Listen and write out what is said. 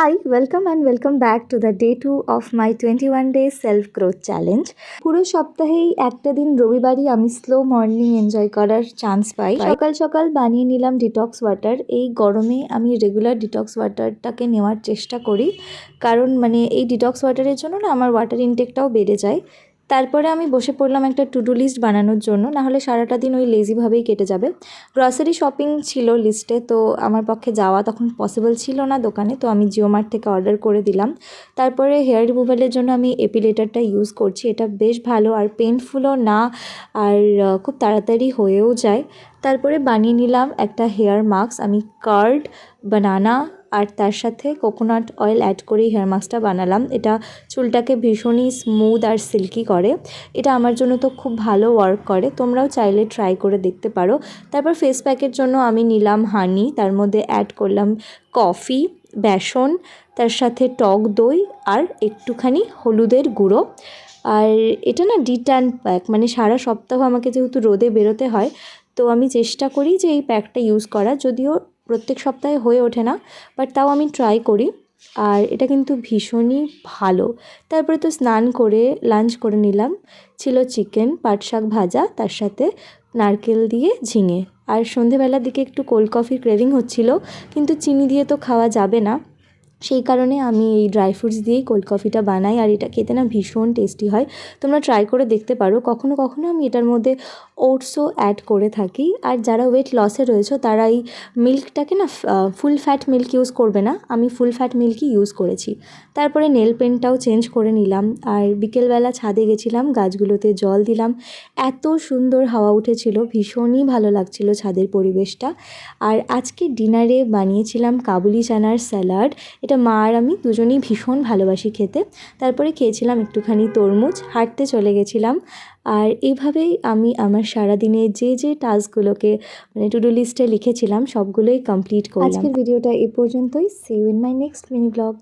Hi, welcome and welcome back to the day 2 of my 21 days self growth challenge. পুরো সপ্তাহেই একটা দিন রবিবারই আমি স্লো মর্নিং এনজয় করার চান্স পাই। সকাল সকাল বানিয়ে নিলাম ডিটক্স ওয়াটার। এই গরমে আমি রেগুলার ডিটক্স ওয়াটারটাকে নেওয়ার চেষ্টা করি, কারণ এই ডিটক্স ওয়াটারের জন্য না আমার ওয়াটার ইনটেকটাও বেড়ে যায়। তারপরে আমি বসে পড়লাম একটা টু ডু লিস্ট বানানোর জন্য, নাহলে সারাটা দিন ওই লেজিভাবেই কেটে যাবে। গ্রসারি শপিং ছিল লিস্টে, তো আমার পক্ষে যাওয়া তখন পসিবল ছিল না দোকানে, তো আমি জিও মার্ট থেকে অর্ডার করে দিলাম। তারপরে হেয়ার রিমুভালের জন্য আমি এপিলেটারটা ইউজ করছি। এটা বেশ ভালো আর পেনফুলও না, আর খুব তাড়াতাড়ি হয়েও যায়। তারপরে বানিয়ে নিলাম একটা হেয়ার মাস্ক। আমি কার্ড, বানানা আর তার সাথে কোকোনাট অয়েল অ্যাড করেই হেয়ার মাস্কটা বানালাম। এটা চুলটাকে ভীষণই স্মুথ আর সিল্কি করে। এটা আমার জন্য তো খুব ভালো ওয়ার্ক করে, তোমরাও চাইলে ট্রাই করে দেখতে পারো। তারপর ফেস প্যাকের জন্য আমি নিলাম হানি, তার মধ্যে অ্যাড করলাম কফি, বেসন, তার সাথে টক দই আর একটুখানি হলুদের গুঁড়ো। আর এটা না ডিট্যান প্যাক, সারা সপ্তাহ আমাকে যেহেতু রোদে বেরোতে হয়, তো আমি চেষ্টা করি যে এই প্যাকটা ইউজ করা। যদিও প্রত্যেক সপ্তাহে হয়ে ওঠে না, বাট তাও আমি ট্রাই করি। আর এটা কিন্তু ভীষণই ভালো। তারপরে তো স্নান করে লাঞ্চ করে নিলাম। ছিল চিকেন, পাট শাক ভাজা, তার সাথে নারকেল দিয়ে ঝিঙে। আর সন্ধেবেলার দিকে একটু কোল্ড কফির ক্রেভিং হচ্ছিল, কিন্তু চিনি দিয়ে তো খাওয়া যাবে না, সেই কারণে আমি এই ড্রাই ফ্রুটস দিয়েই কোল্ড কফিটা বানাই। আর এটা খেতে না ভীষণ টেস্টি হয়, তোমরা ট্রাই করে দেখতে পারো। কখনো কখনো আমি এটার মধ্যে ওটসও অ্যাড করে থাকি। আর যারা ওয়েট লসে রয়েছে তারা এই মিল্কটাকে না ফুল ফ্যাট মিল্ক ইউজ করবে না, আমি ফুল ফ্যাট মিল্কই ইউজ করেছি। তারপরে নেল পেন্টটাও চেঞ্জ করে নিলাম। আর বিকেলবেলা ছাদে গেছিলাম, গাছগুলোতে জল দিলাম। এত সুন্দর হাওয়া উঠেছিল, ভীষণই ভালো লাগছিল ছাদের পরিবেশটা। আর আজকে ডিনারে বানিয়েছিলাম কাবুলি চানার স্যালাড। এটা মা আর আমি দুজনেই ভীষণ ভালোবাসি খেতে। তারপরে খেয়েছিলাম একটুখানি তরমুজ, হাঁটতে চলে গেছিলাম। আর এইভাবেই আমি আমার সারাদিনে যে টাস্কগুলোকে টু ডু লিস্টে লিখেছিলাম সবগুলোই কমপ্লিট করলাম। আজকের ভিডিওটা এই পর্যন্তই। See you in my next mini blog.